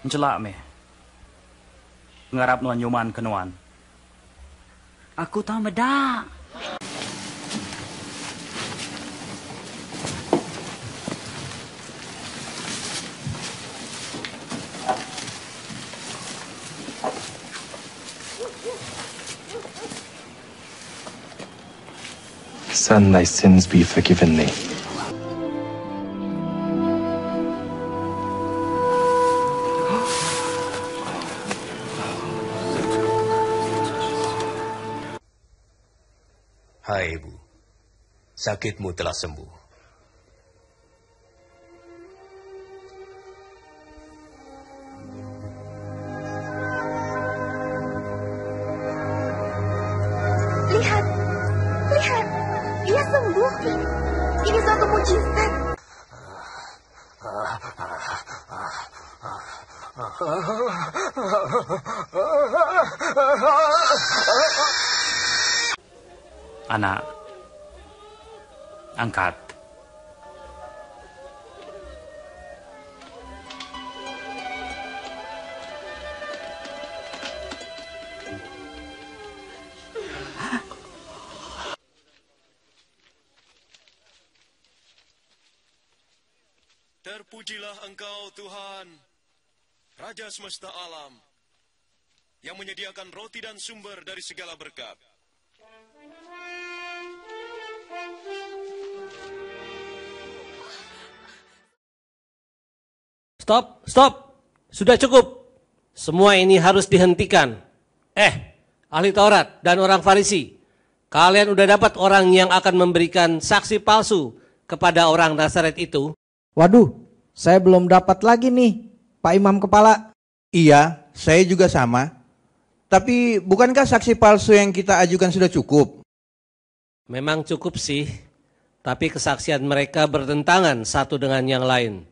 Celak me. Ngarap nuan nyuman kenuan. Aku tahu medak. Son, thy sins be forgiven thee. Hai ibu, sakitmu telah sembuh. Lihat, lihat, dia sembuh. Ini suatu mujizat. Anak, angkat. Terpujilah Engkau Tuhan, Raja semesta alam, yang menyediakan roti dan sumber dari segala berkat. Stop, stop. Sudah cukup. Semua ini harus dihentikan. Ahli Taurat dan orang Farisi, kalian udah dapat orang yang akan memberikan saksi palsu kepada orang Nazaret itu? Waduh, saya belum dapat lagi nih, Pak Imam Kepala. Iya, saya juga sama. Tapi bukankah saksi palsu yang kita ajukan sudah cukup? Memang cukup sih, tapi kesaksian mereka bertentangan satu dengan yang lain.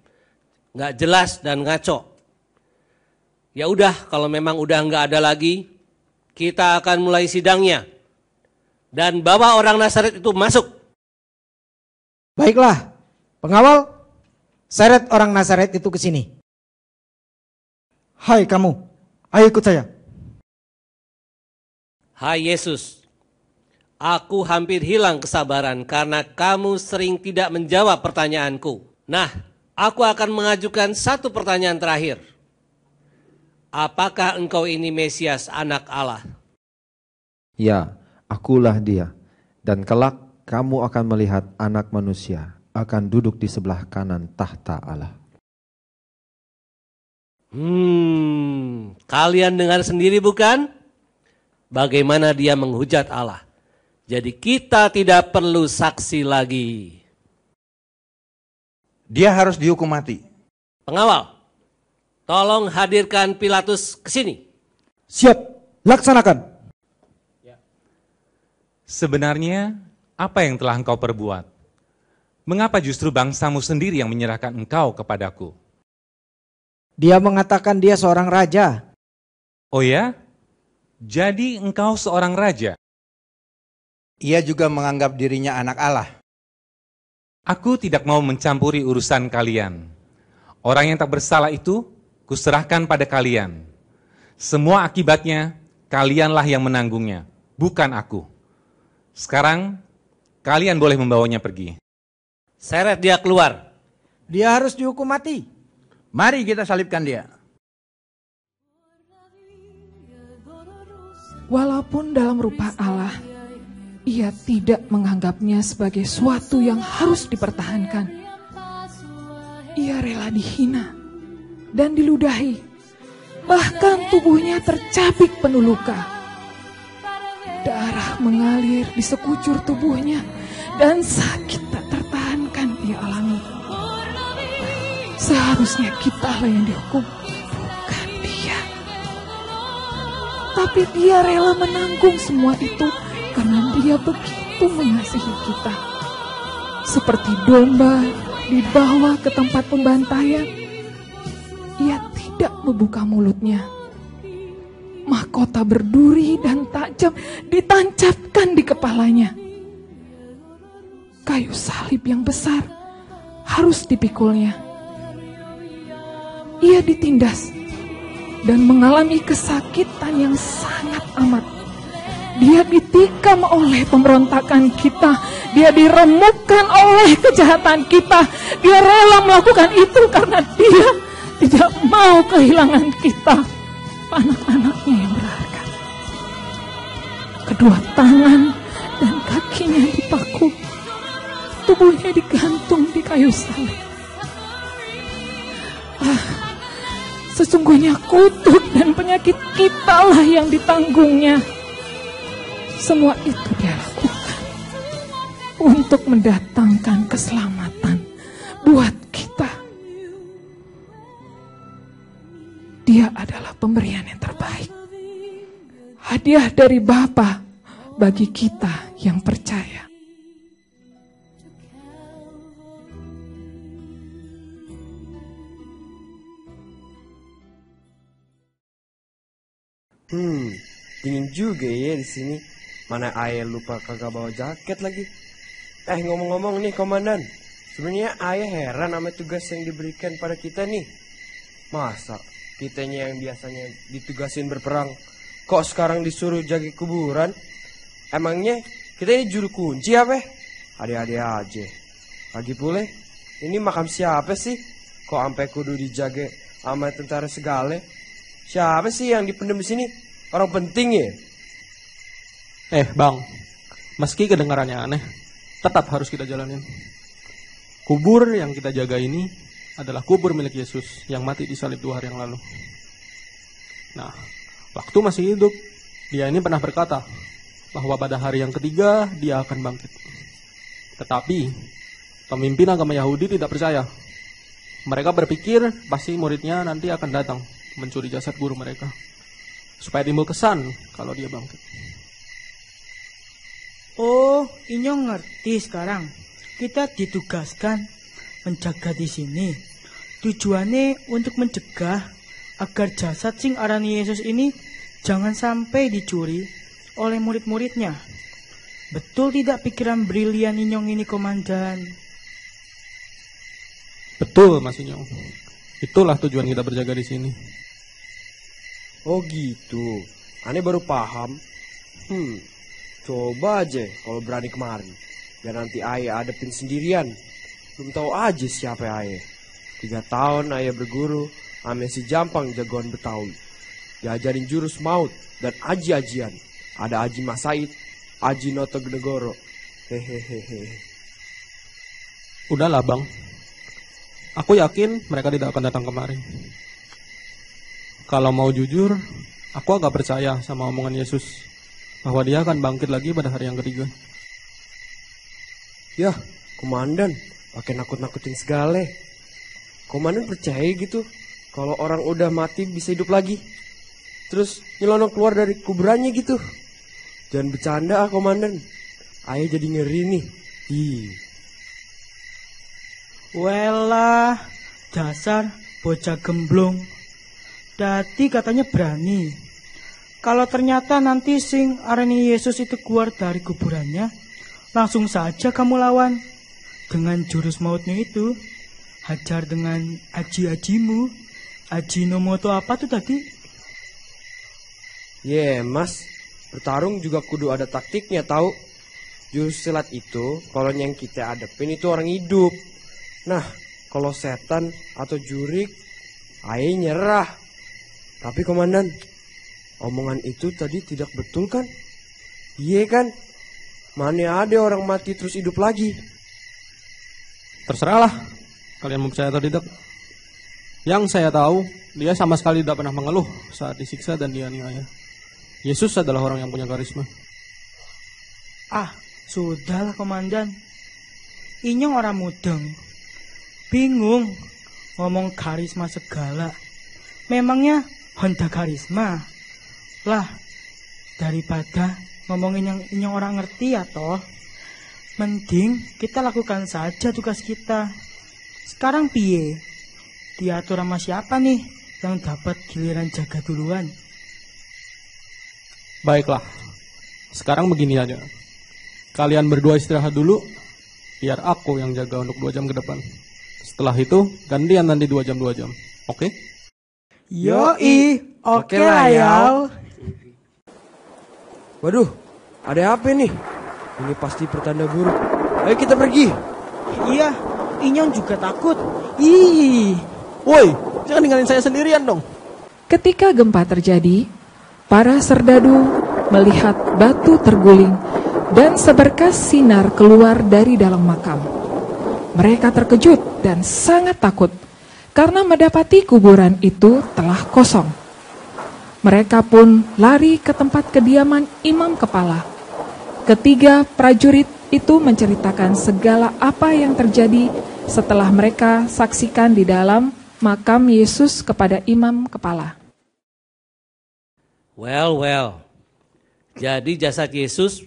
Nggak jelas dan ngaco. Ya udah, kalau memang udah nggak ada lagi, kita akan mulai sidangnya. Dan bawa orang Nazaret itu masuk. Baiklah, pengawal, seret orang Nazaret itu ke sini. Hai kamu, ayo ikut saya. Hai Yesus, aku hampir hilang kesabaran karena kamu sering tidak menjawab pertanyaanku. Nah, aku akan mengajukan satu pertanyaan terakhir. Apakah engkau ini Mesias, anak Allah? Ya, akulah dia. Dan kelak kamu akan melihat anak manusia akan duduk di sebelah kanan tahta Allah. Kalian dengar sendiri bukan? Bagaimana dia menghujat Allah. Jadi kita tidak perlu saksi lagi. Dia harus dihukum mati. Pengawal, tolong hadirkan Pilatus ke sini. Siap, laksanakan. Sebenarnya, apa yang telah engkau perbuat? Mengapa justru bangsamu sendiri yang menyerahkan engkau kepadaku? Dia mengatakan dia seorang raja. Oh ya? Jadi engkau seorang raja? Ia juga menganggap dirinya anak Allah. Aku tidak mau mencampuri urusan kalian. Orang yang tak bersalah itu, kuserahkan pada kalian. Semua akibatnya, kalianlah yang menanggungnya, bukan aku. Sekarang, kalian boleh membawanya pergi. Seret dia keluar. Dia harus dihukum mati. Mari kita salibkan dia. Walaupun dalam rupa Allah, ia tidak menganggapnya sebagai suatu yang harus dipertahankan. Ia rela dihina dan diludahi, bahkan tubuhnya tercabik penuh luka. Darah mengalir di sekujur tubuhnya dan sakit tak tertahankan ia alami. Seharusnya kitalah yang dihukum, bukan dia. Tapi dia rela menanggung semua itu karena dia begitu mengasihi kita. Seperti domba dibawa ke tempat pembantaian, ia tidak membuka mulutnya. Mahkota berduri dan tajam ditancapkan di kepalanya. Kayu salib yang besar harus dipikulnya. Ia ditindas dan mengalami kesakitan yang sangat amat. Dia ditikam oleh pemberontakan kita. Dia diremukkan oleh kejahatan kita. Dia rela melakukan itu karena dia tidak mau kehilangan kita, anak-anaknya yang berharga. Kedua tangan dan kakinya dipaku, tubuhnya digantung di kayu salib. Sesungguhnya kutuk dan penyakit kitalah yang ditanggungnya. Semua itu dia lakukan untuk mendatangkan keselamatan buat kita. Dia adalah pemberian yang terbaik, hadiah dari Bapa bagi kita yang percaya. Dingin juga ya di sini. Mana ayah lupa kagak bawa jaket lagi. Ngomong-ngomong nih komandan, sebenarnya ayah heran sama tugas yang diberikan pada kita nih. Masa kitanya yang biasanya ditugasin berperang, kok sekarang disuruh jaga kuburan? Emangnya kita ini juru kunci apa? Adik-adik aja. Lagi pula, ini makam siapa sih? Kok sampai kudu dijaga sama tentara segala? Siapa sih yang dipendam di sini? Orang penting ya? Bang, meski kedengarannya aneh, tetap harus kita jalanin. Kubur yang kita jaga ini adalah kubur milik Yesus yang mati disalib 2 hari yang lalu. Nah, waktu masih hidup, dia ini pernah berkata bahwa pada hari yang ketiga dia akan bangkit. Tetapi pemimpin agama Yahudi tidak percaya. Mereka berpikir pasti muridnya nanti akan datang mencuri jasad guru mereka, supaya timbul kesan kalau dia bangkit. Oh, Inyong ngerti sekarang. Kita ditugaskan menjaga di sini. Tujuannya untuk mencegah agar jasad sing arani Yesus ini jangan sampai dicuri oleh murid-muridnya. Betul tidak pikiran brilian Inyong ini, komandan? Betul, Mas Inyong. Itulah tujuan kita berjaga di sini. Oh gitu. Aneh baru paham. Coba aja kalau berani kemari. Biar nanti ayah adepin sendirian. Belum tahu aja siapa ayah. 3 tahun ayah berguru ame si Jampang jagoan Betawi. Diajarin jurus maut dan aji-ajian. Ada Aji Masaid, Aji Notonegoro. Hehehe. Udahlah bang, aku yakin mereka tidak akan datang kemari. Kalau mau jujur, aku agak percaya sama omongan Yesus bahwa dia akan bangkit lagi pada hari yang ketiga. Yah, komandan, pakai nakut-nakutin segala. Komandan percaya gitu kalau orang udah mati bisa hidup lagi? Terus nyelonong keluar dari kuburannya gitu? Jangan bercanda komandan. Ayah jadi ngeri nih. Welah, dasar bocah gemblong. Dadi katanya berani. Kalau ternyata nanti sing arani Yesus itu keluar dari kuburannya, langsung saja kamu lawan. Dengan jurus mautnya itu, hajar dengan aji-ajimu. Aji Nomoto apa tuh tadi? Mas, bertarung juga kudu ada taktiknya tahu. Jurus silat itu, kalau yang kita adepin itu orang hidup. Nah, kalau setan atau jurik, ayah nyerah. Tapi komandan, omongan itu tadi tidak betul kan? Iya kan? Mana ada orang mati terus hidup lagi? Terserahlah, kalian mau percaya atau tidak. Yang saya tahu, dia sama sekali tidak pernah mengeluh saat disiksa dan dianiaya. Yesus adalah orang yang punya karisma. Sudahlah komandan. Inyong orang mudeng. Bingung ngomong karisma segala. Memangnya Honda karisma? Lah, daripada ngomongin yang orang ngerti ya toh, mending kita lakukan saja tugas kita. Sekarang piye? Diatur sama siapa nih yang dapat giliran jaga duluan? Baiklah, sekarang begini aja. Kalian berdua istirahat dulu, biar aku yang jaga untuk 2 jam ke depan. Setelah itu, gantian nanti 2 jam. Oke? Yoi, Oke lah ya. Waduh, ada apa nih? Ini pasti pertanda buruk. Ayo kita pergi. Iya, Inyong juga takut. Ih. Woi, jangan ninggalin saya sendirian dong. Ketika gempa terjadi, para serdadu melihat batu terguling dan seberkas sinar keluar dari dalam makam. Mereka terkejut dan sangat takut karena mendapati kuburan itu telah kosong. Mereka pun lari ke tempat kediaman imam kepala. Ketiga prajurit itu menceritakan segala apa yang terjadi setelah mereka saksikan di dalam makam Yesus kepada imam kepala. Well. Jadi jasad Yesus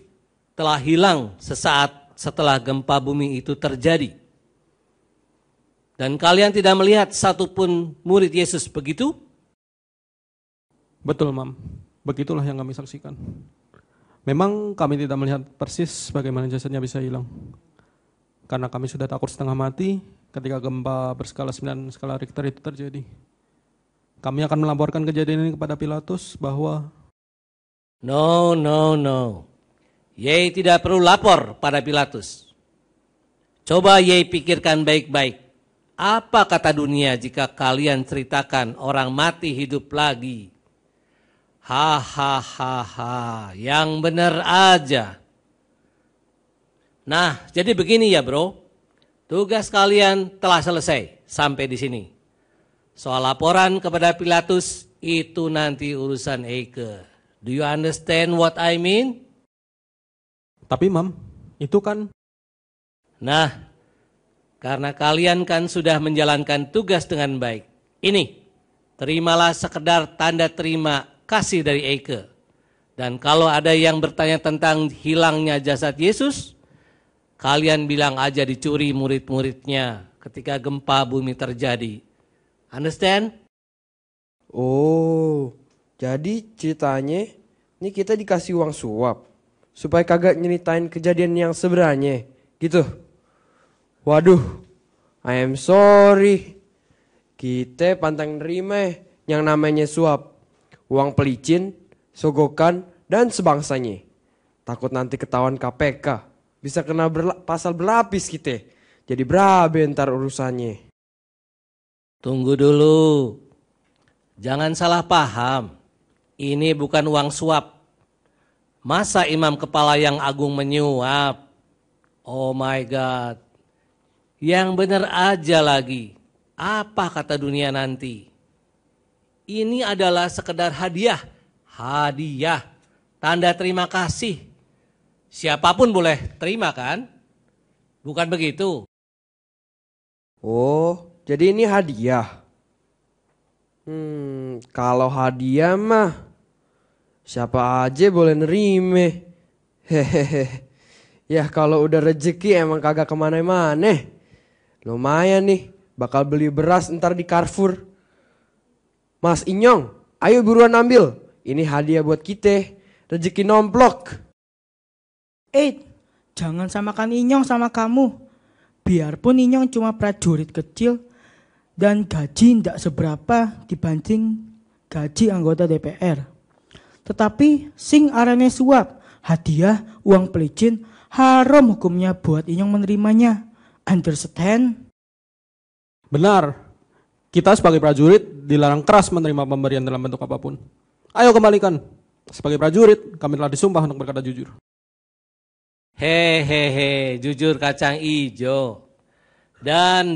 telah hilang sesaat setelah gempa bumi itu terjadi. Dan kalian tidak melihat satupun murid Yesus, begitu? Betul, Mam. Begitulah yang kami saksikan. Memang kami tidak melihat persis bagaimana jasadnya bisa hilang. Karena kami sudah takut setengah mati ketika gempa berskala 9 skala Richter itu terjadi. Kami akan melaporkan kejadian ini kepada Pilatus bahwa... No. Yei tidak perlu lapor pada Pilatus. Coba Yei pikirkan baik-baik. Apa kata dunia jika kalian ceritakan orang mati hidup lagi? Hahaha, yang benar aja. Nah, jadi begini ya bro. Tugas kalian telah selesai sampai di sini. Soal laporan kepada Pilatus itu nanti urusan Eike. Do you understand what I mean? Tapi Mam, itu kan... Nah, karena kalian kan sudah menjalankan tugas dengan baik. Ini, terimalah sekedar tanda terima kasih dari Eike. Dan kalau ada yang bertanya tentang hilangnya jasad Yesus, kalian bilang aja dicuri murid-muridnya ketika gempa bumi terjadi. Understand? Oh, jadi ceritanya ini kita dikasih uang suap supaya kagak nyeritain kejadian yang sebenarnya, gitu. Waduh, I am sorry. Kita pantang nerima yang namanya suap. Uang pelicin, sogokan, dan sebangsanya. Takut nanti ketahuan KPK. Bisa kena pasal berlapis kita. Jadi berabe ntar urusannya. Tunggu dulu. Jangan salah paham. Ini bukan uang suap. Masa imam kepala yang agung menyuap? Oh my God. Yang benar aja lagi. Apa kata dunia nanti? Ini adalah sekedar hadiah. Hadiah. Tanda terima kasih. Siapapun boleh terima kan? Bukan begitu? Oh, jadi ini hadiah. Kalau hadiah mah siapa aja boleh nerima. Hehehe. Ya kalau udah rezeki emang kagak kemana-mana. Lumayan nih, bakal beli beras ntar di Carrefour. Mas Inyong, ayo buruan ambil. Ini hadiah buat kita. Rezeki nomplok. Jangan samakan Inyong sama kamu. Biarpun Inyong cuma prajurit kecil dan gaji tidak seberapa dibanding gaji anggota DPR. Tetapi sing arane suap, hadiah, uang pelicin, haram hukumnya buat Inyong menerimanya. Understand? Benar. Kita sebagai prajurit dilarang keras menerima pemberian dalam bentuk apapun. Ayo kembalikan. Sebagai prajurit, kami telah disumpah untuk berkata jujur. Hehehe, jujur kacang ijo. Dan,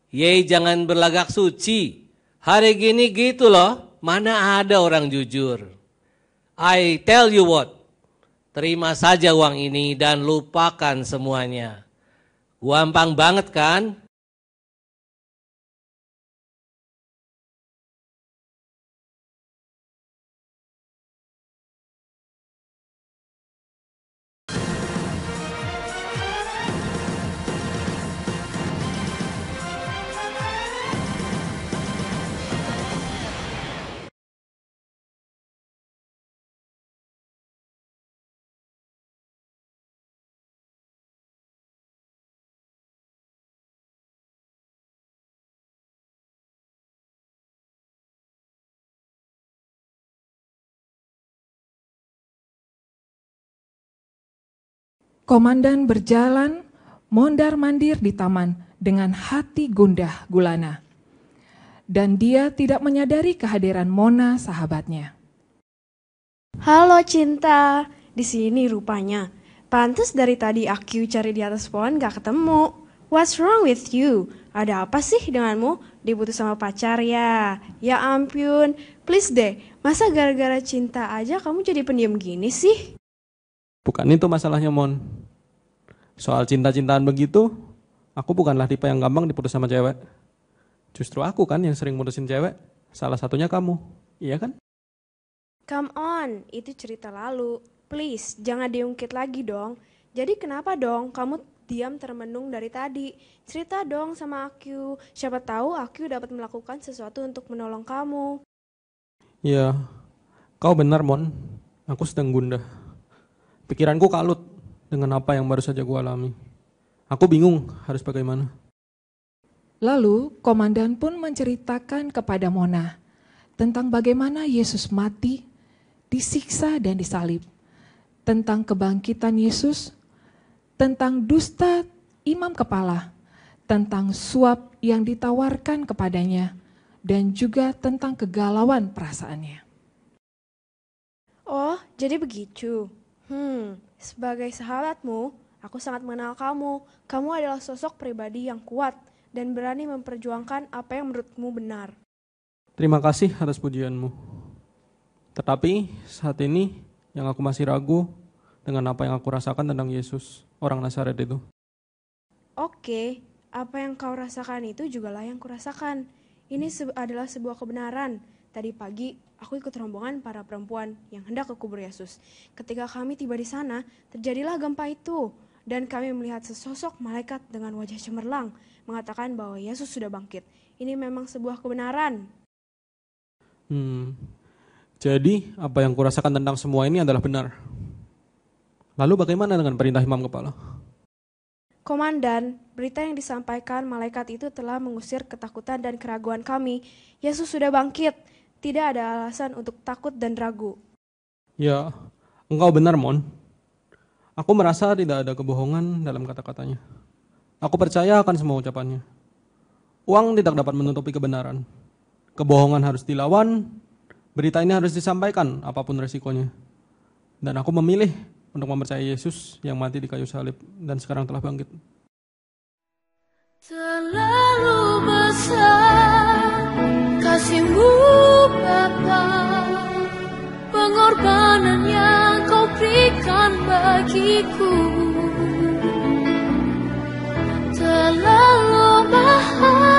Yei jangan berlagak suci. Hari gini gitu loh, mana ada orang jujur. I tell you what, terima saja uang ini dan lupakan semuanya. Gampang banget kan? Komandan berjalan mondar-mandir di taman dengan hati gundah gulana. Dan dia tidak menyadari kehadiran Mona sahabatnya. Halo Cinta, di sini rupanya. Pantes dari tadi aku cari di atas pohon gak ketemu. What's wrong with you? Ada apa sih denganmu? Diputus sama pacar ya? Ya ampun, please deh. Masa gara-gara cinta aja kamu jadi pendiam gini sih? Bukan itu masalahnya, Mon. Soal cinta-cintaan begitu, aku bukanlah tipe yang gampang diputus sama cewek. Justru aku kan yang sering mutusin cewek. Salah satunya kamu, iya kan? Come on, itu cerita lalu. Please, jangan diungkit lagi dong. Jadi kenapa dong kamu diam termenung dari tadi? Cerita dong sama aku. Siapa tahu aku dapat melakukan sesuatu untuk menolong kamu. Ya, kau benar, Mon. Aku sedang gundah. Pikiranku kalut dengan apa yang baru saja ku alami. Aku bingung harus bagaimana. Lalu komandan pun menceritakan kepada Mona tentang bagaimana Yesus mati, disiksa dan disalib, tentang kebangkitan Yesus, tentang dusta imam kepala, tentang suap yang ditawarkan kepadanya, dan juga tentang kegalauan perasaannya. Oh, jadi begitu. Sebagai sahabatmu, aku sangat mengenal kamu. Kamu adalah sosok pribadi yang kuat dan berani memperjuangkan apa yang menurutmu benar. Terima kasih atas pujianmu. Tetapi saat ini yang aku masih ragu dengan apa yang aku rasakan tentang Yesus, orang Nazaret itu. Oke, apa yang kau rasakan itu jugalah yang kurasakan. Ini adalah sebuah kebenaran. Tadi pagi aku ikut rombongan para perempuan yang hendak ke kubur Yesus. Ketika kami tiba di sana, terjadilah gempa itu. Dan kami melihat sesosok malaikat dengan wajah cemerlang mengatakan bahwa Yesus sudah bangkit. Ini memang sebuah kebenaran. Jadi apa yang kurasakan tentang semua ini adalah benar. Lalu bagaimana dengan perintah imam kepala? Komandan, berita yang disampaikan malaikat itu telah mengusir ketakutan dan keraguan kami. Yesus sudah bangkit. Tidak ada alasan untuk takut dan ragu. Ya, engkau benar, Mon. Aku merasa tidak ada kebohongan dalam kata-katanya. Aku percaya akan semua ucapannya. Uang tidak dapat menutupi kebenaran. Kebohongan harus dilawan. Berita ini harus disampaikan, apapun resikonya. Dan aku memilih untuk mempercayai Yesus yang mati di kayu salib dan sekarang telah bangkit. Terlalu besar kasih-Mu Bapa, pengorbanan yang Kau berikan bagiku. Terlalu mahal